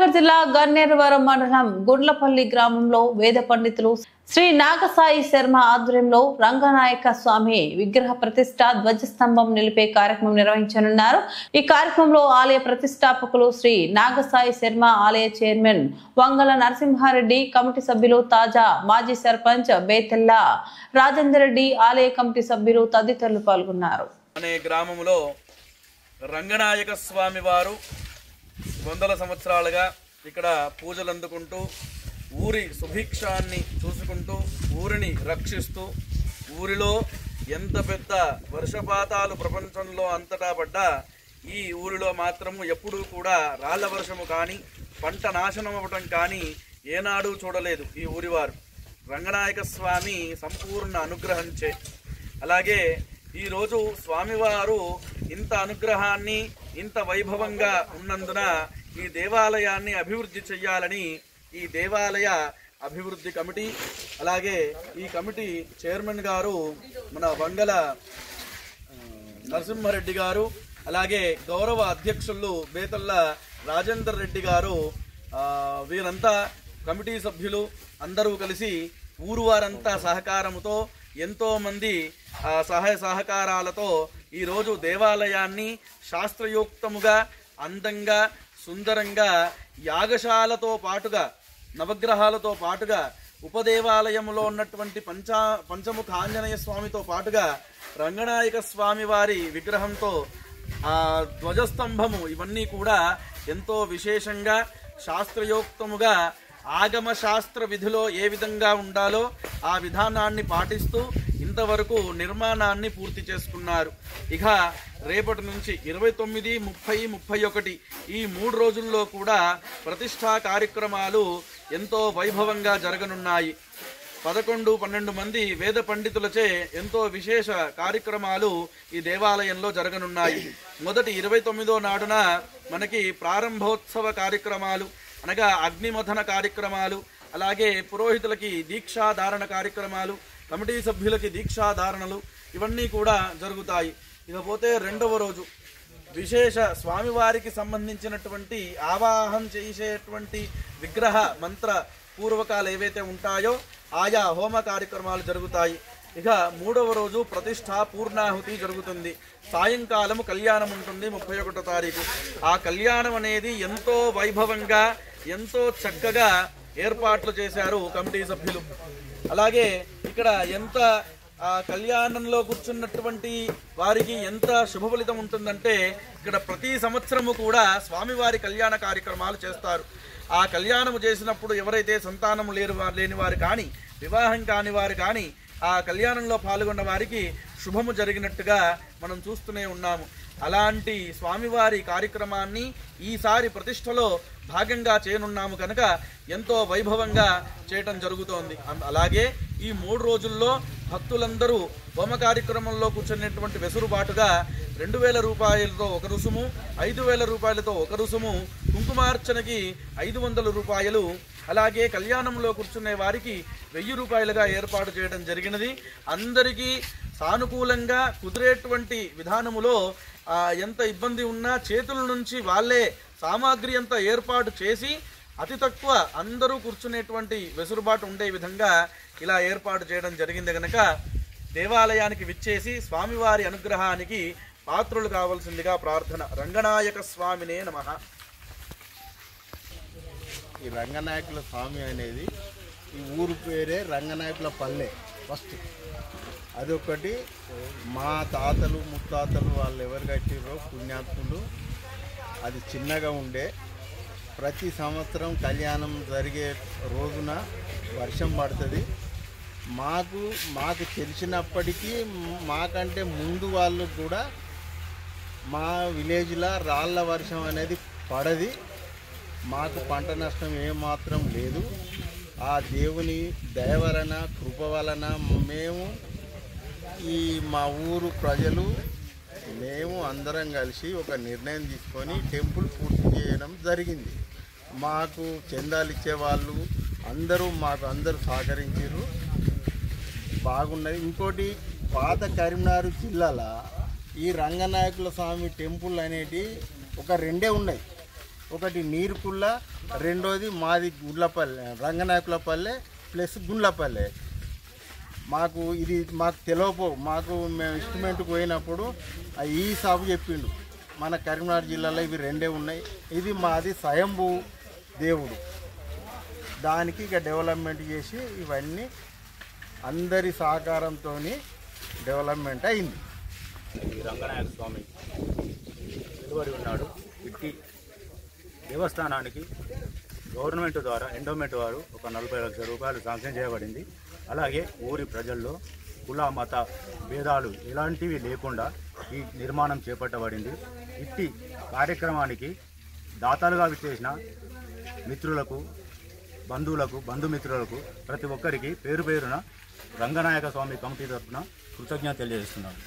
కరీంనగర్ జిల్లా గన్నేరువరం మండలం గుండ్లపల్లి గ్రామంలో వేద పండితులు శ్రీ నాగసాయి శర్మ ఆధ్వర్యంలో రంగనాయక స్వామి విగ్రహ ప్రతిష్ఠ ధ్వజస్తంభం నిలిపే కార్యక్రమం నిర్వహించనున్నారు. ఈ కార్యక్రమంలో ఆలయ ప్రతిష్టాపకులు శ్రీ నాగసాయి శర్మ, ఆలయ చైర్మన్ వంగల నరసింహారెడ్డి, కమిటీ సభ్యులు తాజా, మాజీ సర్పంచ్ బేతెల్ల రాజేందర్ రెడ్డి, ఆలయ కమిటీ సభ్యులు తదితరులు పాల్గొన్నారు. అనే గ్రామంలో రంగనాయక స్వామి వారు వందల సంవత్సరాలుగా ఇక్కడ పూజలు అందుకుంటూ ఊరి సుభిక్షాన్ని చూసుకుంటూ ఊరిని రక్షిస్తూ ఊరిలో ఎంత పెద్ద వర్షపాతాలు ప్రపంచంలో అంతటా పడ్డా ఈ ఊరిలో మాత్రము ఎప్పుడూ కూడా రాళ్ల వర్షము కానీ పంట నాశనం అవ్వటం కానీ ఏనాడు చూడలేదు ఈ ఊరివారు. రంగనాయక స్వామి సంపూర్ణ అనుగ్రహంచే. అలాగే ఈరోజు స్వామివారు ఇంత అనుగ్రహాన్ని ఇంత వైభవంగా ఉన్నందున ఈ దేవాలయాన్ని అభివృద్ధి చెయ్యాలని ఈ దేవాలయ అభివృద్ధి కమిటీ, అలాగే ఈ కమిటీ చైర్మన్ గారు మన వంగల నరసింహారెడ్డి గారు, అలాగే గౌరవ అధ్యక్షులు బేతల్ల రాజేందర్ రెడ్డి గారు, వీరంతా కమిటీ సభ్యులు అందరూ కలిసి ఊరు వారంతా సహకారముతో ఎంతో మంది సహాయ సహకారాలతో ఈరోజు దేవాలయాన్ని శాస్త్రయుక్తముగా అందంగా సుందరంగా యాగశాలతో పాటుగా నవగ్రహాలతో పాటుగా ఉపదేవాలయంలో ఉన్నటువంటి పంచముఖ ఆంజనేయ స్వామితో పాటుగా రంగనాయక స్వామి వారి విగ్రహంతో ధ్వజస్తంభము ఇవన్నీ కూడా ఎంతో విశేషంగా శాస్త్రయోక్తముగా ఆగమ శాస్త్ర విధిలో ఏ విధంగా ఉండాలో ఆ విధానాన్ని పాటిస్తూ ఇంతవరకు నిర్మాణాన్ని పూర్తి చేసుకున్నారు. ఇక రేపటి నుంచి 29, 30, 31 ఈ 3 రోజుల్లో కూడా ప్రతిష్టా కార్యక్రమాలు ఎంతో వైభవంగా జరగనున్నాయి. 11, 12 మంది వేద పండితులచే ఎంతో విశేష కార్యక్రమాలు ఈ దేవాలయంలో జరగనున్నాయి. మొదటి 29వ నాడున మనకి ప్రారంభోత్సవ కార్యక్రమాలు అనగా అగ్నిమథన కార్యక్రమాలు, అలాగే పురోహితులకి దీక్షాధారణ కార్యక్రమాలు, కమిటీ సభ్యులకి దీక్షాధారణలు ఇవన్నీ కూడా జరుగుతాయి. ఇకపోతే 2వ రోజు విశేష స్వామివారికి సంబంధించినటువంటి ఆవాహం చేసేటువంటి విగ్రహ మంత్ర పూర్వకాలు ఏవైతే ఉంటాయో ఆయా హోమ కార్యక్రమాలు జరుగుతాయి. ఇక 3వ రోజు ప్రతిష్ఠ పూర్ణాహుతి జరుగుతుంది. సాయంకాలము కళ్యాణం ఉంటుంది 31వ తారీఖు. ఆ కళ్యాణం అనేది ఎంతో వైభవంగా ఎంతో చక్కగా ఏర్పాట్లు చేశారు కమిటీ సభ్యులు. అలాగే ఇక్కడ ఎంత కళ్యాణంలో కూర్చున్నటువంటి వారికి ఎంత శుభ ఫలితం ఉంటుందంటే ఇక్కడ ప్రతి సంవత్సరము కూడా స్వామివారి కళ్యాణ కార్యక్రమాలు చేస్తారు. ఆ కళ్యాణము చేసినప్పుడు ఎవరైతే సంతానము లేని వారు కానీ వివాహం కాని వారు కానీ ఆ కళ్యాణంలో పాల్గొన్న వారికి శుభము జరిగినట్టుగా మనం చూస్తూనే ఉన్నాము. అలాంటి స్వామివారి కార్యక్రమాన్ని ఈసారి ప్రతిష్టలో భాగంగా చేయనున్నాము కనుక ఎంతో వైభవంగా చేయటం జరుగుతోంది. అలాగే ఈ 3 రోజుల్లో భక్తులందరూ హోమ కార్యక్రమంలో కూర్చునేటువంటి వెసురుబాటుగా 2000 రూపాయలతో ఒక రుసుము, 5000 రూపాయలతో ఒక రుసుము, కుంకుమార్చనకి 500 రూపాయలు, అలాగే కళ్యాణంలో కూర్చునే వారికి 1000 రూపాయలుగా ఏర్పాటు చేయడం జరిగినది. అందరికీ సానుకూలంగా కుదిరేటువంటి విధానములో ఎంత ఇబ్బంది ఉన్నా చేతుల నుంచి వాళ్ళే సామాగ్రి అంతా ఏర్పాటు చేసి అతి తక్కువ అందరూ కూర్చునేటువంటి వెసురుబాటు ఉండే విధంగా ఇలా ఏర్పాటు చేయడం జరిగింది కనుక దేవాలయానికి విచ్చేసి స్వామివారి అనుగ్రహానికి పాత్రులు కావాల్సిందిగా ప్రార్థన. రంగనాయక స్వామినే నమః. ఈ రంగనాయకుల స్వామి అనేది ఈ ఊరు పేరే రంగనాయకుల పల్లె ఫస్ట్. అదొకటి మా తాతలు ముత్తాతలు వాళ్ళు ఎవరు కట్టిరో పుణ్యాత్ములు. అది చిన్నగా ఉండే ప్రతి సంవత్సరం కళ్యాణం జరిగే రోజున వర్షం పడుతుంది. మాకు తెలిసినప్పటికీ మాకంటే ముందు వాళ్ళు కూడా మా విలేజ్లో రాళ్ళ వర్షం అనేది పడది. మాకు పంట నష్టం ఏమాత్రం లేదు. ఆ దేవుని దయ వలన కృప వలన మేము మా ఊరు ప్రజలు మేము అందరం కలిసి ఒక నిర్ణయం తీసుకొని టెంపుల్ పూర్తి చేయడం జరిగింది. మాకు చందాలు ఇచ్చేవాళ్ళు అందరూ సహకరించారు. బాగున్నది. ఇంకోటి పాత కరీంనగర్ జిల్లాలో ఈ రంగనాయకుల స్వామి టెంపుల్ అనేటి ఒక 2 ఉన్నాయి. ఒకటి నీరుకుల్ల, రెండోది మాది గుండ్లపల్లె, రంగనాయకులపల్లె ప్లస్ గుండ్లపల్లె. మాకు తెలియపో, మేము ఇన్స్ట్రుమెంట్కి పోయినప్పుడు ఈ సాబు చెప్పిండు, మన కరీంనగర్ జిల్లాలో ఇవి రెండే ఉన్నాయి, ఇది మాది స్వయంభూ దేవుడు. దానికి ఇక డెవలప్మెంట్ చేసి ఇవన్నీ అందరి సహకారంతో డెవలప్మెంట్ అయింది. ఈ రంగనాయక స్వామి నిలబడి ఉన్నాడు. ఇట్టి దేవస్థానానికి గవర్నమెంట్ ద్వారా ఎండోమెంట్ వారు ఒక 40 లక్షల రూపాయలు శాంక్షన్ చేయబడింది. అలాగే ఊరి ప్రజల్లో కుల మత భేదాలు ఎలాంటివి లేకుండా ఈ నిర్మాణం చేపట్టబడింది. ఇట్టి కార్యక్రమానికి దాతలుగా విచ్చేసిన మిత్రులకు, బంధువులకు, బంధుమిత్రులకు ప్రతి ఒక్కరికి పేరు పేరున రంగనాయక స్వామి కమిటీ తరఫున కృతజ్ఞత తెలియజేస్తున్నాను.